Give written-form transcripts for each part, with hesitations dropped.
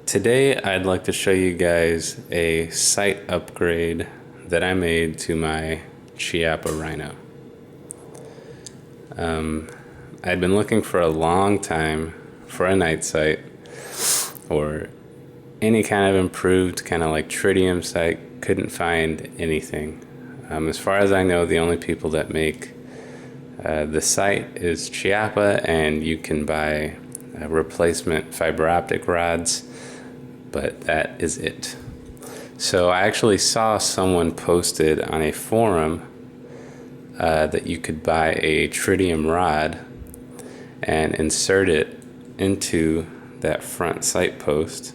Today I'd like to show you guys a sight upgrade that I made to my Chiappa Rhino. I'd been looking for a long time for a night sight or any kind of improved kind of like tritium sight. Couldn't find anything. As far as I know, the only people that make the sight is Chiappa, and you can buy replacement fiber optic rods, but that is it. So I actually saw someone posted on a forum that you could buy a tritium rod and insert it into that front sight post,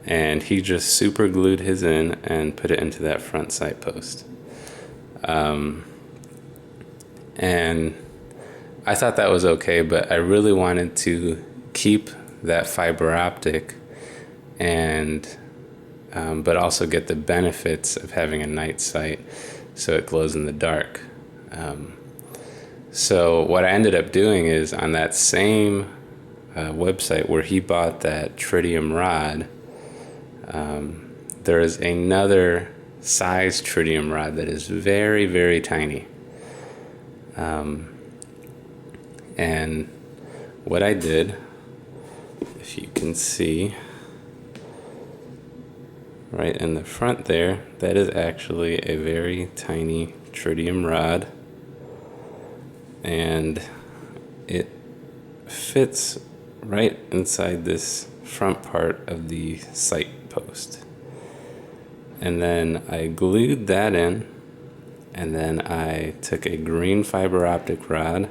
and he just super glued his in and put it into that front sight post. And I thought that was okay, but I really wanted to keep that fiber optic and but also get the benefits of having a night sight so it glows in the dark. So what I ended up doing is, on that same website where he bought that tritium rod, there is another size tritium rod that is very, very tiny. And what I did, if you can see right in the front there, that is actually a very tiny tritium rod, and it fits right inside this front part of the sight post. And then I glued that in, and then I took a green fiber optic rod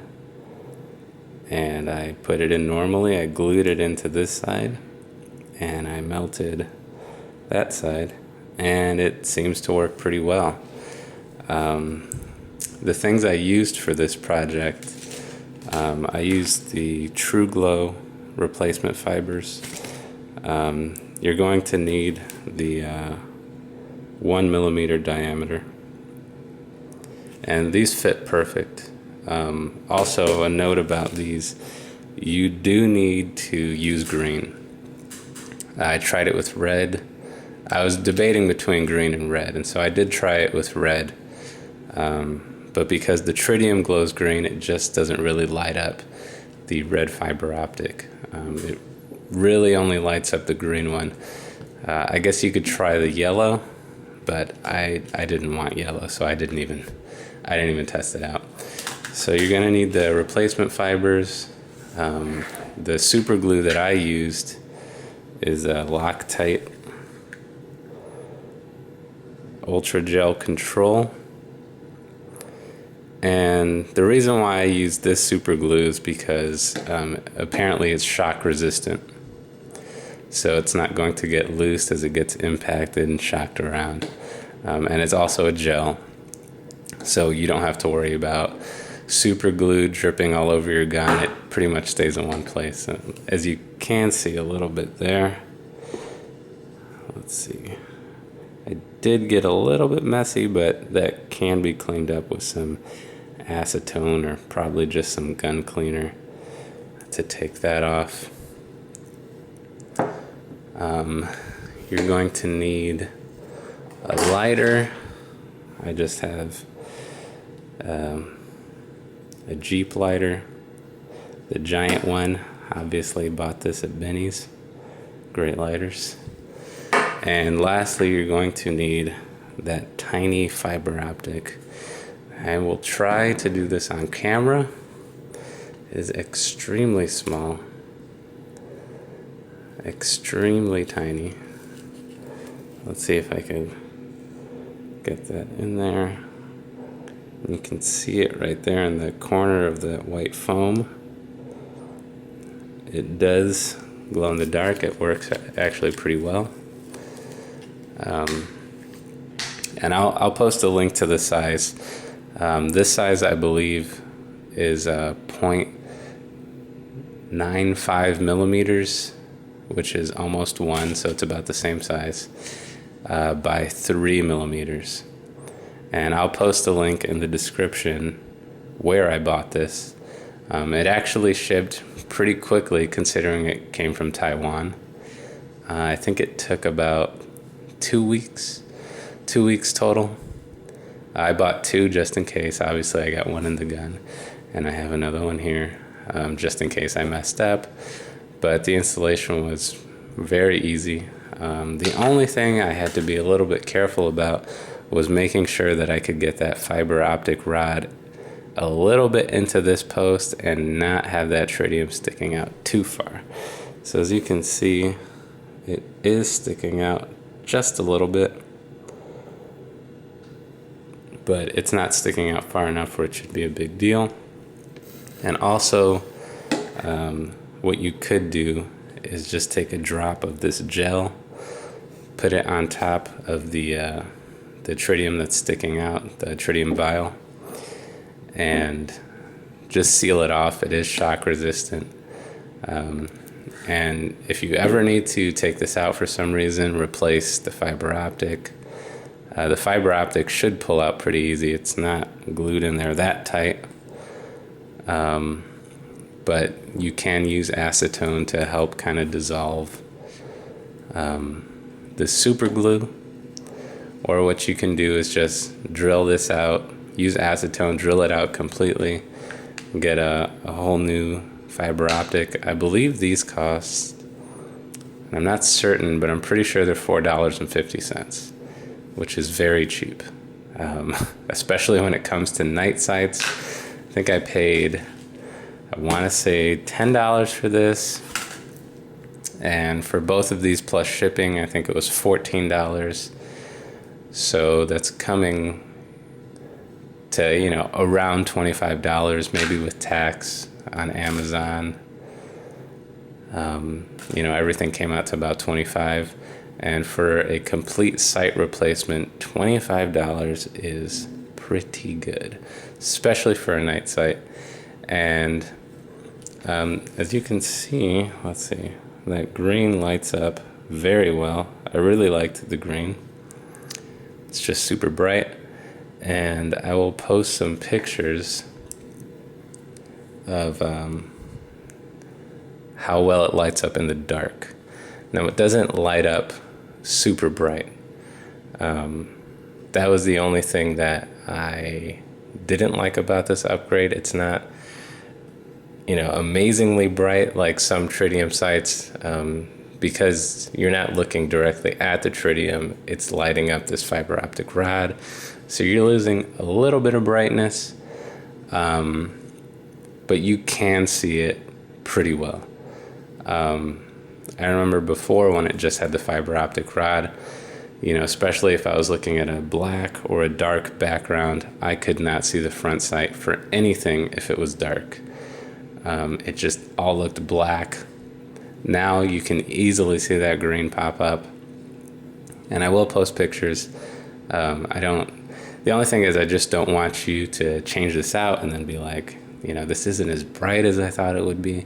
and I put it in normally. I glued it into this side and I melted that side, and it seems to work pretty well. The things I used for this project, I used the TruGlo replacement fibers. You're going to need the 1 millimeter diameter, and these fit perfect. Also, a note about these: you do need to use green. I tried it with red. I was debating between green and red, and so I did try it with red. But because the tritium glows green, it just doesn't really light up the red fiber optic. It really only lights up the green one. I guess you could try the yellow, but I didn't want yellow, so I didn't even test it out. So you're gonna need the replacement fibers. The super glue that I used is Loctite Ultra Gel Control. And the reason why I use this super glue is because apparently it's shock resistant. So it's not going to get loose as it gets impacted and shocked around. And it's also a gel, so you don't have to worry about super glue dripping all over your gun. It pretty much stays in one place. As you can see a little bit there. Let's see. I did get a little bit messy, but that can be cleaned up with some acetone or probably just some gun cleaner to take that off. You're going to need a lighter. I just have a Jeep lighter, the giant one. Obviously bought this at Benny's. Great lighters. And lastly, you're going to need that tiny fiber optic. I will try to do this on camera. It is extremely small, extremely tiny. Let's see if I can get that in there. You can see it right there in the corner of the white foam. It does glow in the dark. It works actually pretty well. And I'll post a link to the size. This size, I believe, is 0.95 millimeters, which is almost 1, so it's about the same size, by 3 millimeters. And I'll post a link in the description where I bought this. It actually shipped pretty quickly considering it came from Taiwan. I think it took about 2 weeks, 2 weeks total. I bought two just in case. Obviously, I got one in the gun, and I have another one here just in case I messed up. But the installation was very easy. The only thing I had to be a little bit careful about was making sure that I could get that fiber optic rod a little bit into this post and not have that tritium sticking out too far. So as you can see, it is sticking out just a little bit, but it's not sticking out far enough where it should be a big deal. And also, what you could do is just take a drop of this gel, put it on top of the tritium that's sticking out, the tritium vial, and just seal it off. It is shock resistant. And if you ever need to take this out for some reason, replace the fiber optic. The fiber optic should pull out pretty easy. It's not glued in there that tight. But you can use acetone to help kind of dissolve the super glue. Or what you can do is just drill this out, use acetone, drill it out completely, get a whole new fiber optic. I believe these cost, I'm not certain, but I'm pretty sure they're $4.50, which is very cheap, especially when it comes to night sights. I think I paid, I want to say $10 for this, and for both of these plus shipping, I think it was $14. So that's coming to, you know, around $25, maybe with tax on Amazon. You know, everything came out to about $25. And for a complete sight replacement, $25 is pretty good, especially for a night sight. And as you can see, let's see, that green lights up very well. I really liked the green. It's just super bright. And I will post some pictures of how well it lights up in the dark. Now, it doesn't light up super bright. That was the only thing that I didn't like about this upgrade. It's not, you know, amazingly bright like some tritium sights, because you're not looking directly at the tritium. It's lighting up this fiber optic rod, so you're losing a little bit of brightness, but you can see it pretty well. I remember before when it just had the fiber optic rod, you know, especially if I was looking at a black or a dark background, I could not see the front sight for anything if it was dark. It just all looked black. Now you can easily see that green pop up, and I will post pictures. The only thing is I just don't want you to change this out and then be like, you know, this isn't as bright as I thought it would be.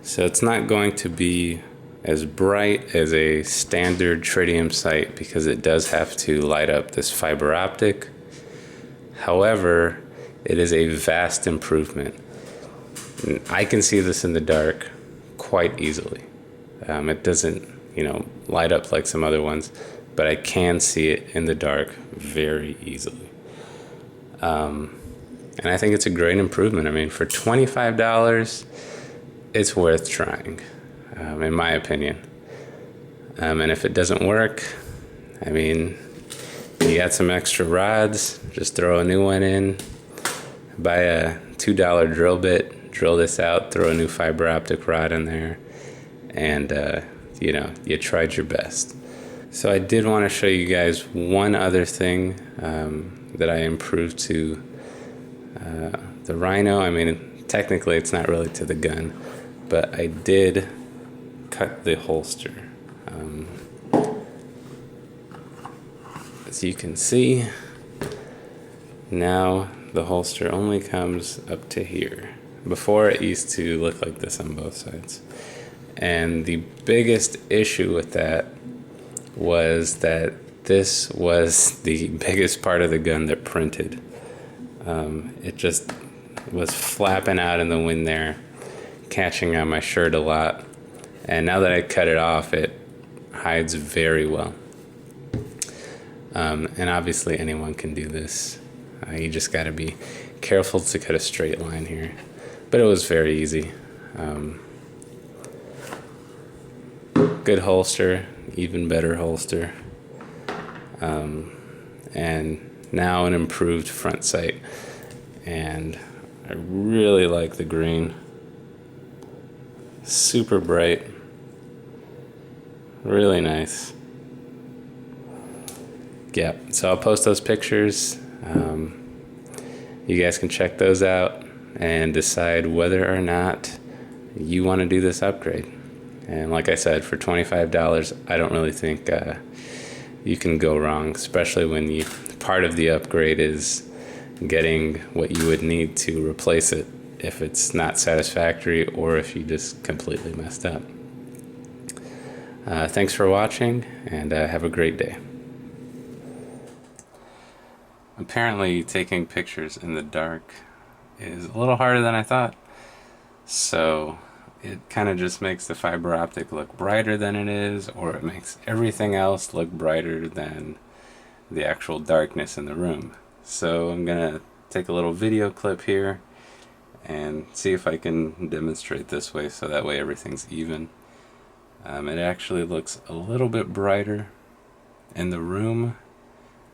So it's not going to be as bright as a standard tritium sight because it does have to light up this fiber optic. However, it is a vast improvement. I can see this in the dark quite easily. It doesn't, you know, light up like some other ones, but I can see it in the dark very easily. And I think it's a great improvement. I mean, for $25, it's worth trying, in my opinion. And if it doesn't work, I mean, you got some extra rods, just throw a new one in, buy a $2 drill bit, drill this out, throw a new fiber optic rod in there, and you know, you tried your best. So I did want to show you guys one other thing that I improved to the Rhino. I mean, technically it's not really to the gun, but I did cut the holster. As you can see, now the holster only comes up to here. Before, it used to look like this on both sides. And the biggest issue with that was that this was the biggest part of the gun that printed. It just was flapping out in the wind there, catching on my shirt a lot. And now that I cut it off, it hides very well. And obviously anyone can do this. You just got to be careful to cut a straight line here. But it was very easy. Good holster, even better holster. And now an improved front sight. And I really like the green. Super bright. Really nice. Yeah, so I'll post those pictures. You guys can check those out and decide whether or not you want to do this upgrade. And like I said, for $25, I don't really think you can go wrong, especially when part of the upgrade is getting what you would need to replace it if it's not satisfactory or if you just completely messed up. Thanks for watching, and have a great day. Apparently taking pictures in the dark is a little harder than I thought. So it kind of just makes the fiber optic look brighter than it is, or it makes everything else look brighter than the actual darkness in the room. So I'm gonna take a little video clip here and see if I can demonstrate this way, so that way everything's even. It actually looks a little bit brighter in the room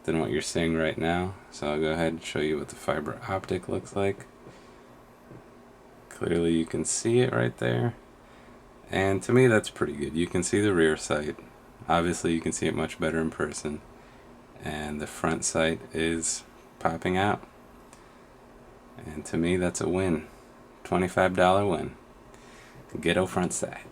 than what you're seeing right now. So I'll go ahead and show you what the fiber optic looks like. Clearly you can see it right there. And to me that's pretty good. You can see the rear sight. Obviously you can see it much better in person. And the front sight is popping out. And to me that's a win. $25 win. Ghetto front sight.